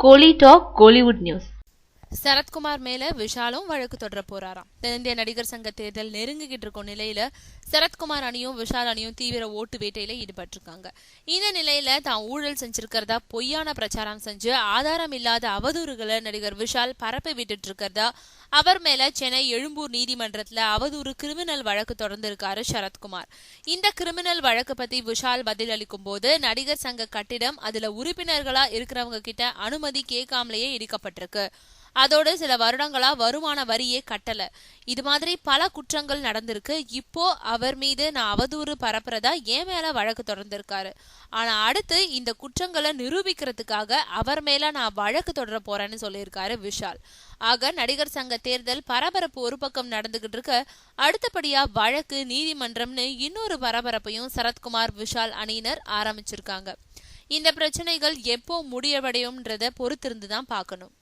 கோலி talk Kollywood news. Sarathkumar மேல விஷாலும் வழக்கு தொடர போறாராம். தென்னிந்திய நடிகர் சங்க தேர்தல் நெருங்கிக்கிட்டு இருக்கும் நிலையில சரத்குமார் அணியும் விஷால் அணியும் தீவிர ஓட்டு வேட்டையில ஈடுபட்டிருக்காங்க. இந்த நிலையில தான் ஊழல் செஞ்சிருக்கிறதா பொய்யான பிரச்சாரம் செஞ்சு ஆதாரம் இல்லாத அவதூறுகளை நடிகர் விஷால் பரப்பி விட்டுட்டு இருக்கிறதா அவர் மேல சென்னை எழும்பூர் நீதிமன்றத்துல அவதூறு கிரிமினல் வழக்கு தொடர்ந்திருக்காரு சரத்குமார். இந்த கிரிமினல் வழக்கு பத்தி விஷால் பதில் அளிக்கும் போது நடிகர் சங்க கட்டிடம் அதுல உறுப்பினர்களா இருக்கிறவங்க கிட்ட அனுமதி கேட்காமலேயே இடிக்கப்பட்டிருக்கு. அதோடு சில வருடங்களா வருமான வரியே கட்டல. இது மாதிரி பல குற்றங்கள் நடந்திருக்கு. இப்போ அவர் மீது நான் அவதூறு பரப்புறதா என் மேல வழக்கு தொடர்ந்திருக்காரு. ஆனா அடுத்து இந்த குற்றங்களை நிரூபிக்கிறதுக்காக அவர் மேல நான் வழக்கு தொடர போறேன்னு சொல்லியிருக்காரு விஷால். ஆக நடிகர் சங்க தேர்தல் பரபரப்பு ஒரு பக்கம் நடந்துகிட்டு இருக்க, அடுத்தபடியா வழக்கு நீதிமன்றம்னு இன்னொரு பரபரப்பையும் சரத்குமார் விஷால் அணியினர் ஆரம்பிச்சிருக்காங்க. இந்த பிரச்சனைகள் எப்போ முடிவடையும்ன்றத பொறுத்திருந்துதான் பார்க்கணும்.